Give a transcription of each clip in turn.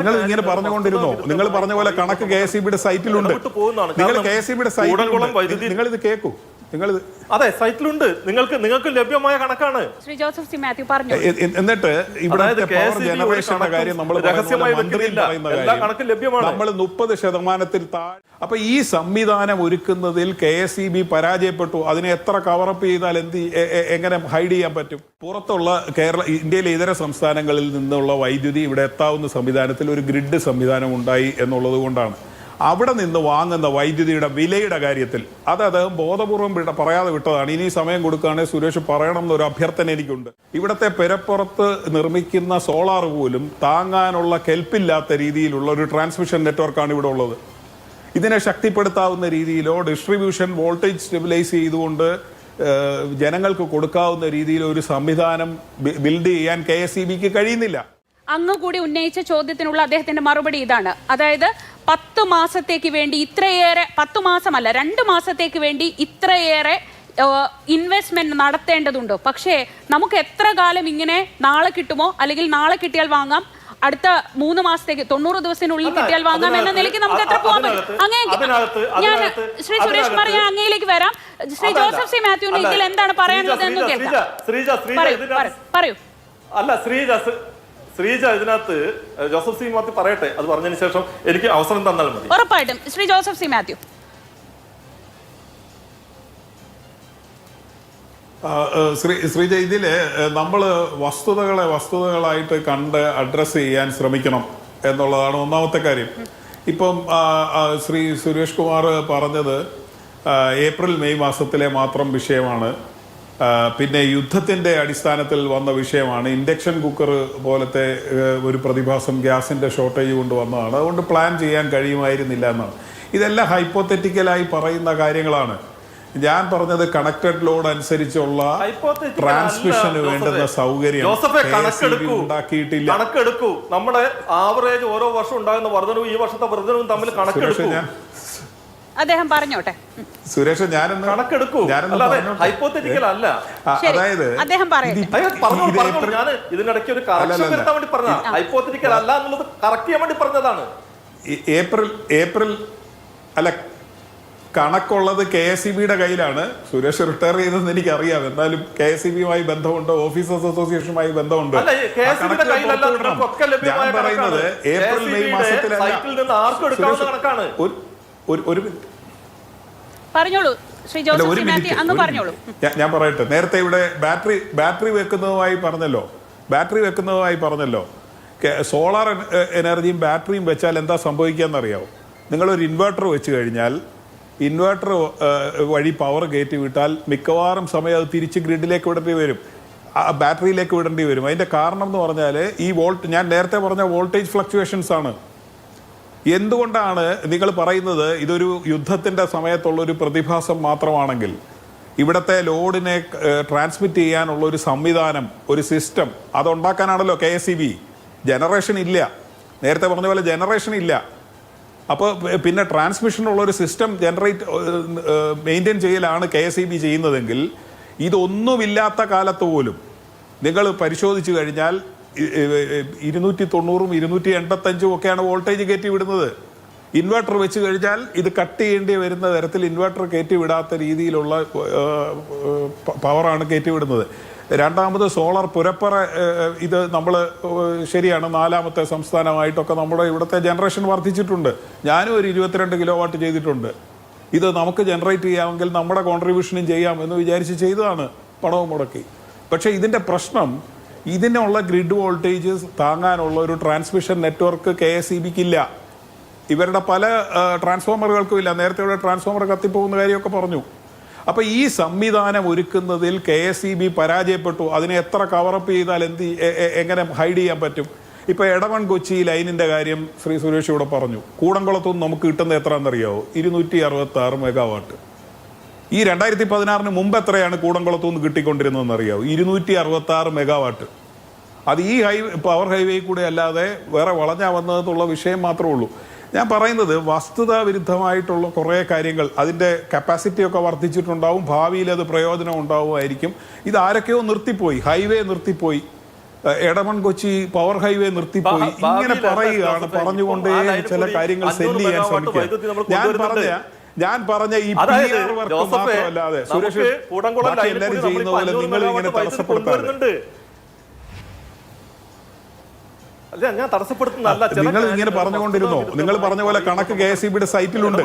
നിങ്ങൾ ഇങ്ങനെ പറഞ്ഞുകൊണ്ടിരുന്നോ? നിങ്ങൾ പറഞ്ഞ പോലെ കണക്ക് KSEBയുടെ സൈറ്റിലുണ്ട്. നിങ്ങൾ KSEBയുടെ സൈറ്റിൽ നിങ്ങൾ ഇത് കേൾക്കൂ. അതെ, സൈറ്റിലുണ്ട്. നിങ്ങൾക്ക് ലഭ്യമായ കണക്കാണ്. ശ്രീ ജോസഫ് സി മാത്യു പറഞ്ഞു. എന്നിട്ട് ഇവിടെ ജനറേഷന്റെ കാര്യം നമ്മൾ എല്ലാ കണക്കും ലഭ്യമാണ്. നമ്മൾ 30% താഴെ. അപ്പൊ ഈ സംവിധാനം ഒരുക്കുന്നതിൽ KSEB പരാജയപ്പെട്ടു. അതിനെ എത്ര കവറപ്പ് ചെയ്താൽ എങ്ങനെ ഹൈഡ് ചെയ്യാൻ പറ്റും? പുറത്തുള്ള ഇന്ത്യയിലെ ഇതര സംസ്ഥാനങ്ങളിൽ നിന്നുള്ള വൈദ്യുതി ഇവിടെ എത്താവുന്ന സംവിധാനത്തിൽ ഒരു ഗ്രിഡ് സംവിധാനം ഉണ്ടായി എന്നുള്ളത് കൊണ്ടാണ്. അവിടെ നിന്ന് വാങ്ങുന്ന വൈദ്യുതിയുടെ വിലയുടെ കാര്യത്തിൽ അത് അദ്ദേഹം ബോധപൂർവം പറയാതെ വിട്ടതാണ്. ഇനി സമയം കൊടുക്കുകയാണെങ്കിൽ സുരേഷ് പറയണം എന്നൊരു അഭ്യർത്ഥന എനിക്കുണ്ട്. ഇവിടുത്തെ പെരപ്പുറത്ത് നിർമ്മിക്കുന്ന സോളാർ പോലും താങ്ങാനുള്ള കെൽപ്പില്ലാത്ത രീതിയിലുള്ള ഒരു ട്രാൻസ്മിഷൻ നെറ്റ്വർക്കാണ് ഇവിടെ ഉള്ളത്. ഇതിനെ ശക്തിപ്പെടുത്താവുന്ന രീതിയിലോ ഡിസ്ട്രിബ്യൂഷൻ വോൾട്ടേജ് സ്റ്റെബിലൈസ് ചെയ്തുകൊണ്ട് ജനങ്ങൾക്ക് കൊടുക്കാവുന്ന രീതിയിൽ ഒരു സംവിധാനം ബിൽഡ് ചെയ്യാൻ KSEBക്ക് കഴിയുന്നില്ല. അങ്ങ് കൂടി ഉന്നയിച്ച ചോദ്യത്തിനുള്ള അദ്ദേഹത്തിന്റെ മറുപടി ഇതാണ്. അതായത് 10 മാസത്തേക്ക് വേണ്ടി ഇത്രയേറെ, 10 മാസമല്ല 2 മാസത്തേക്ക് വേണ്ടി ഇത്രയേറെ ഇൻവെസ്റ്റ്മെന്റ് നടത്തേണ്ടതുണ്ടോ? പക്ഷേ നമുക്ക് എത്ര കാലം ഇങ്ങനെ നാളെ കിട്ടുമോ അല്ലെങ്കിൽ നാളെ കിട്ടിയാൽ വാങ്ങാം, അടുത്ത 3 മാസത്തേക്ക് 90 ദിവസത്തിനുള്ളിൽ കിട്ടിയാൽ വാങ്ങാം എന്ന നിലയ്ക്ക് നമുക്ക് എത്ര പോകാൻ പറ്റും? ഞാൻ ശ്രീ സുരേഷ് കുമാർ ഞാൻ അങ്ങയിലേക്ക് വരാം. ശ്രീ ജോസഫ് സി മാത്യുവിന് ഇതിൽ എന്താണ് പറയാനുള്ളത് എന്ന് കേൾക്കാം. പറയൂ. അല്ല ശ്രീജ, ഇതിനകത്ത് ജോസഫ് സി മാത്യു പറയട്ടെ. അത് പറഞ്ഞതിന് ശേഷം എനിക്ക് അവസരം തന്നാൽ മതി. ഉറപ്പായിട്ടും ശ്രീ ജോസഫ് സി മാത്യു. ശ്രീജ, ഇതില് നമ്മൾ വസ്തുതകളായിട്ട് കണ്ട് അഡ്രസ്സ് ചെയ്യാൻ ശ്രമിക്കണം എന്നുള്ളതാണ് ഒന്നാമത്തെ കാര്യം. ഇപ്പം ശ്രീ സുരേഷ് കുമാർ പറഞ്ഞത് ഏപ്രിൽ മെയ് മാസത്തിലെ മാത്രം വിഷയമാണ്. പിന്നെ യുദ്ധത്തിൻ്റെ അടിസ്ഥാനത്തിൽ വന്ന വിഷയമാണ്. ഇൻഡക്ഷൻ കുക്കർ പോലത്തെ ഒരു പ്രതിഭാസം ഗ്യാസിൻ്റെ ഷോർട്ടേജ് കൊണ്ട് വന്നതാണ്. അതുകൊണ്ട് പ്ലാൻ ചെയ്യാൻ കഴിയുമായിരുന്നില്ല എന്നാണ്. ഇതെല്ലാം ഹൈപ്പോത്തറ്റിക്കലായി പറയുന്ന കാര്യങ്ങളാണ്. ഞാൻ പറഞ്ഞത് കണക്റ്റഡ് ലോഡ് അനുസരിച്ചുള്ള ട്രാൻസ്മിഷന് വേണ്ടുന്ന സൗകര്യം ഉണ്ടാക്കിയിട്ടില്ല. കണക്കെടുക്കൂ. നമ്മുടെ ആവറേജ് ഓരോ വർഷം ഉണ്ടാകുന്ന വർധനവും ഈ വർഷത്തെ വർധനവും തമ്മിൽ കണക്കെടുക്കൂ. അദ്ദേഹം പറഞ്ഞോട്ടെ. സുരേഷ്, കണക്കെടുക്കൂ. ഹൈപ്പോത്തറ്റിക്കൽ അല്ല. അതായത് ഇതിനിടയ്ക്ക് ഒരു കറക്ഷൻ വരുത്താൻ വേണ്ടി പറഞ്ഞ ഹൈപ്പോത്തറ്റിക്കൽ അല്ല എന്നുള്ളത് കറക്റ്റ് ചെയ്യാൻ വേണ്ടി പറഞ്ഞതാണ്. ഏപ്രിൽ അല്ല, കണക്കുള്ളത് KSEBയുടെ കയ്യിലാണ്. സുരേഷ് റിട്ടയർ ചെയ്തതെന്ന് എനിക്കറിയാം. എന്നാലും KSEBയുമായി ബന്ധമുണ്ട്, ഓഫീസേഴ്സ് അസോസിയേഷനുമായി ബന്ധമുണ്ട്. ഞാൻ പറയുന്നത് ഏപ്രിൽ മെയ് മാസത്തിലല്ല. ഞാൻ പറയട്ടെ. നേരത്തെ ഇവിടെ ബാറ്ററി വെക്കുന്നതുമായി പറഞ്ഞല്ലോ. സോളാർ എനർജിയും ബാറ്ററിയും വെച്ചാൽ എന്താ സംഭവിക്കാന്നറിയാവോ? നിങ്ങളൊരു ഇൻവെർട്ടർ വെച്ച് കഴിഞ്ഞാൽ ഇൻവെർട്ടർ വഴി പവർ കയറ്റി വിട്ടാൽ മിക്കവാറും സമയം അത് തിരിച്ച് ഗ്രിഡിലേക്ക് വിടേണ്ടി വരും, ബാറ്ററിയിലേക്ക് വിടേണ്ടി വരും. അതിൻ്റെ കാരണം എന്ന് പറഞ്ഞാൽ ഞാൻ നേരത്തെ പറഞ്ഞ വോൾട്ടേജ് ഫ്ലക്ച്വേഷൻസ് ആണ്. എന്തുകൊണ്ടാണ് നിങ്ങൾ പറയുന്നത് ഇതൊരു യുദ്ധത്തിൻ്റെ സമയത്തുള്ളൊരു പ്രതിഭാസം മാത്രമാണെങ്കിൽ ഇവിടുത്തെ ലോഡിനെ ട്രാൻസ്മിറ്റ് ചെയ്യാനുള്ള ഒരു സംവിധാനം, ഒരു സിസ്റ്റം അതുണ്ടാക്കാനാണല്ലോ KSEB. ജനറേഷൻ ഇല്ല, നേരത്തെ പറഞ്ഞ പോലെ ജനറേഷൻ ഇല്ല. അപ്പോൾ പിന്നെ ട്രാൻസ്മിഷനുള്ള ഒരു സിസ്റ്റം മെയിൻറ്റെയിൻ ചെയ്യലാണ് KSEB ചെയ്യുന്നതെങ്കിൽ ഇതൊന്നുമില്ലാത്ത കാലത്ത് പോലും നിങ്ങൾ പരിശോധിച്ചു കഴിഞ്ഞാൽ 290 285 ഒക്കെയാണ് വോൾട്ടേജ് കയറ്റി വിടുന്നത്. ഇൻവെർട്ടർ വെച്ച് കഴിഞ്ഞാൽ ഇത് കട്ട് ചെയ്യേണ്ടി വരുന്ന തരത്തിൽ ഇൻവെർട്ടർ കയറ്റി വിടാത്ത രീതിയിലുള്ള പവറാണ് കയറ്റി വിടുന്നത്. രണ്ടാമത് സോളാർ പുരപ്പറ, ഇത് നമ്മൾ ശരിയാണ് 4ാമത്തെ സംസ്ഥാനമായിട്ടൊക്കെ നമ്മുടെ ഇവിടുത്തെ ജനറേഷൻ വർദ്ധിച്ചിട്ടുണ്ട്. ഞാനും ഒരു 22 കിലോവാട്ട് ചെയ്തിട്ടുണ്ട്. ഇത് നമുക്ക് ജനറേറ്റ് ചെയ്യാമെങ്കിൽ നമ്മുടെ കോൺട്രിബ്യൂഷനും ചെയ്യാം എന്ന് വിചാരിച്ച് ചെയ്തതാണ്, പണവും മുടക്കി. പക്ഷേ ഇതിൻ്റെ പ്രശ്നം ഇതിനുള്ള ഗ്രിഡ് വോൾട്ടേജ് താങ്ങാനുള്ള ഒരു ട്രാൻസ്മിഷൻ നെറ്റ്വർക്ക് KSEBക്കില്ല. ഇവരുടെ പല ട്രാൻസ്ഫോമറുകൾക്കും ഇല്ല. നേരത്തെ ഇവിടെ ട്രാൻസ്ഫോമർ കത്തിപ്പോകുന്ന കാര്യമൊക്കെ പറഞ്ഞു. അപ്പോൾ ഈ സംവിധാനം ഒരുക്കുന്നതിൽ KSEB പരാജയപ്പെട്ടു. അതിനെ എത്ര കവറപ്പ് ചെയ്താൽ എങ്ങനെ ഹൈഡ് ചെയ്യാൻ പറ്റും? ഇപ്പോൾ എടവൺ കൊച്ചി ലൈനിൻ്റെ കാര്യം ശ്രീ സുരേഷ് ഇവിടെ പറഞ്ഞു. കൂടംകുളത്തുനിന്ന് നമുക്ക് കിട്ടുന്നത് എത്രയാണെന്നറിയാവോ? 266 മെഗാവാട്ട്. ഈ 2016 മുമ്പ് എത്രയാണ് കൂടംകുളത്തുനിന്ന് കിട്ടിക്കൊണ്ടിരുന്നതെന്ന് അറിയാവോ? 266 മെഗാവാട്ട്. അത് ഈ പവർ ഹൈവേ കൂടെ അല്ലാതെ വേറെ വളഞ്ഞാ വന്നതെന്നുള്ള വിഷയം മാത്രമേ ഉള്ളൂ. ഞാൻ പറയുന്നത് വസ്തുതാ വിരുദ്ധമായിട്ടുള്ള കുറേ കാര്യങ്ങൾ, അതിൻ്റെ കപ്പാസിറ്റിയൊക്കെ വർദ്ധിച്ചിട്ടുണ്ടാവും, ഭാവിയിൽ അത് പ്രയോജനം ഉണ്ടാവുമായിരിക്കും. ഇത് ആരൊക്കെയോ നിർത്തിപ്പോയി, ഹൈവേ നിർത്തിപ്പോയി, എടമൺ കൊച്ചി പവർ ഹൈവേ നിർത്തിപ്പോയി, ഇങ്ങനെ പറയുകയാണ്. പറഞ്ഞുകൊണ്ടേ ചില കാര്യങ്ങൾ സെല്ല് ചെയ്യാൻ ശ്രമിക്കുക. ഞാൻ പറഞ്ഞ ഈ PR വർക്ക് മാത്രമല്ലാതെ സുരേഷ് എല്ലാവരും ചെയ്യുന്ന പോലെ നിങ്ങൾ ഇങ്ങനെ തടസ്സപ്പെടുത്താറുണ്ട്. നിങ്ങൾ ഇങ്ങനെ പറഞ്ഞുകൊണ്ടിരുന്നോ? നിങ്ങൾ പറഞ്ഞ പോലെ കണക്ക് KSEBയുടെ സൈറ്റിലുണ്ട്.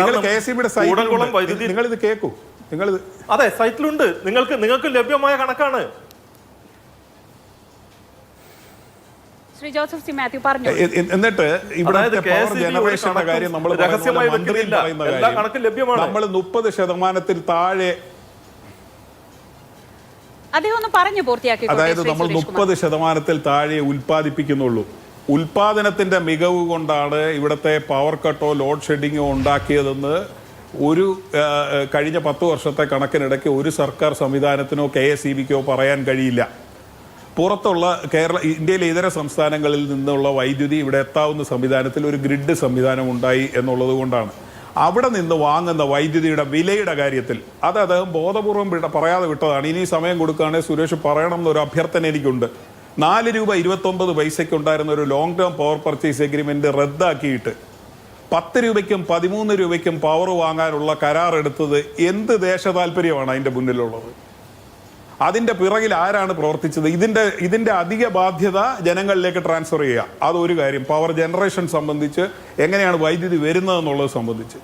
നിങ്ങൾ KSEBയുടെ സൈറ്റിലുണ്ട്. നിങ്ങൾ ഇത് കേൾക്കൂ. നിങ്ങൾ അതെ സൈറ്റിലുണ്ട്. നിങ്ങൾക്ക് ലഭ്യമായ കണക്കാണ്. ശ്രീ ജോസഫ് സി മാത്യു പറഞ്ഞു. എന്നിട്ട് ഇവിടെ പവർ ജനറേഷന്റെ കാര്യം നമ്മൾ മന്ത്രി പറയുന്ന കാര്യം നമ്മൾ 30% താഴെ, അദ്ദേഹം ഒന്ന് പറഞ്ഞു പൂർത്തിയാക്കി. അതായത് നമ്മൾ 30% താഴെ ഉൽപ്പാദിപ്പിക്കുന്നുള്ളൂ. ഉൽപാദനത്തിന്റെ മികവ് കൊണ്ടാണ് ഇവിടുത്തെ പവർ കട്ടോ ലോഡ് ഷെഡിങ്ങോ ഉണ്ടാക്കിയതെന്ന് ഒരു കഴിഞ്ഞ 10 വർഷത്തെ കണക്കിനിടയ്ക്ക് ഒരു സർക്കാർ സംവിധാനത്തിനോ KSEBക്കോ പറയാൻ കഴിയില്ല. പുറത്തുള്ള ഇന്ത്യയിലെ ഇതര സംസ്ഥാനങ്ങളിൽ നിന്നുള്ള വൈദ്യുതി ഇവിടെ എത്താവുന്ന സംവിധാനത്തിൽ ഒരു ഗ്രിഡ് സംവിധാനം ഉണ്ടായി എന്നുള്ളത് കൊണ്ടാണ്. അവിടെ നിന്ന് വാങ്ങുന്ന വൈദ്യുതിയുടെ വിലയുടെ കാര്യത്തിൽ അത് അദ്ദേഹം ബോധപൂർവം പറയാതെ വിട്ടതാണ്. ഇനി സമയം കൊടുക്കുകയാണെങ്കിൽ സുരേഷ് പറയണം എന്നൊരു അഭ്യർത്ഥന എനിക്കുണ്ട്. 4 രൂപ 29 പൈസയ്ക്ക് ഉണ്ടായിരുന്ന ഒരു long term power purchase agreement റദ്ദാക്കിയിട്ട് 10 രൂപയ്ക്കും 13 രൂപയ്ക്കും പവർ വാങ്ങാനുള്ള കരാർ എടുത്തത് എന്ത് ദേശ താല്പര്യമാണ് അതിൻ്റെ മുന്നിലുള്ളത്? അതിൻ്റെ പിറകിൽ ആരാണ് പ്രവർത്തിച്ചത്? ഇതിൻ്റെ അധിക ബാധ്യത ജനങ്ങളിലേക്ക് ട്രാൻസ്ഫർ ചെയ്യുക, അതൊരു കാര്യം. പവർ ജനറേഷൻ സംബന്ധിച്ച് എങ്ങനെയാണ് വൈദ്യുതി വരുന്നതെന്നുള്ളത് സംബന്ധിച്ച്.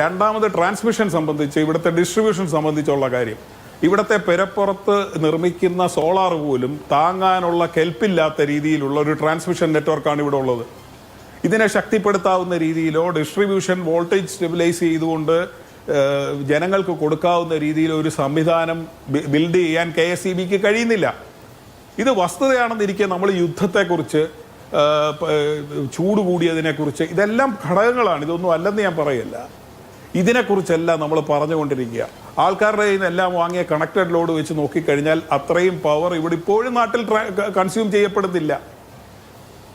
രണ്ടാമത് ട്രാൻസ്മിഷൻ സംബന്ധിച്ച്, ഇവിടുത്തെ ഡിസ്ട്രിബ്യൂഷൻ സംബന്ധിച്ചുള്ള കാര്യം. ഇവിടുത്തെ പെരപ്പുറത്ത് നിർമ്മിക്കുന്ന സോളാർ പോലും താങ്ങാനുള്ള കെൽപ്പില്ലാത്ത രീതിയിലുള്ള ഒരു ട്രാൻസ്മിഷൻ നെറ്റ്വർക്കാണ് ഇവിടെ ഉള്ളത്. ഇതിനെ ശക്തിപ്പെടുത്താവുന്ന രീതിയിലോ ഡിസ്ട്രിബ്യൂഷൻ വോൾട്ടേജ് സ്റ്റെബിലൈസ് ചെയ്തുകൊണ്ട് ജനങ്ങൾക്ക് കൊടുക്കാവുന്ന രീതിയിൽ ഒരു സംവിധാനം ബിൽഡ് ചെയ്യാൻ KSEBക്ക് കഴിയുന്നില്ല. ഇത് വസ്തുതയാണെന്നിരിക്കെ നമ്മൾ യുദ്ധത്തെക്കുറിച്ച്, ചൂട് കൂടിയതിനെക്കുറിച്ച്, ഇതെല്ലാം ഘടകങ്ങളാണ്, ഇതൊന്നും അല്ലെന്ന് ഞാൻ പറയല്ല. ഇതിനെക്കുറിച്ചെല്ലാം നമ്മൾ പറഞ്ഞുകൊണ്ടിരിക്കുക. ആൾക്കാരുടെ കയ്യിൽ നിന്നെല്ലാം വാങ്ങിയ കണക്റ്റഡ് ലോഡ് വെച്ച് നോക്കിക്കഴിഞ്ഞാൽ അത്രയും പവർ ഇവിടെ ഇപ്പോഴും നാട്ടിൽ കൺസ്യൂം ചെയ്യപ്പെടുന്നില്ല.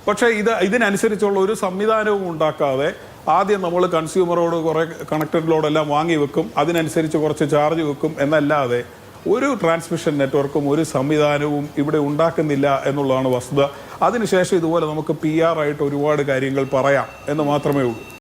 പക്ഷേ ഇതിനനുസരിച്ചുള്ള ഒരു സംവിധാനവും ഉണ്ടാക്കാതെ ആദ്യം നമ്മൾ കൺസ്യൂമറോട് കുറേ കണക്റ്റഡ് ലോഡെല്ലാം വാങ്ങി വെക്കും, അതിനനുസരിച്ച് കുറച്ച് ചാർജ് വെക്കും എന്നല്ലാതെ ഒരു ട്രാൻസ്മിഷൻ നെറ്റ്വർക്കും ഒരു സംവിധാനവും ഇവിടെ ഉണ്ടാക്കുന്നില്ല എന്നുള്ളതാണ് വസ്തുത. അതിനുശേഷം ഇതുപോലെ നമുക്ക് PR ആയിട്ട് ഒരുപാട് കാര്യങ്ങൾ പറയാം എന്ന് മാത്രമേ ഉള്ളൂ.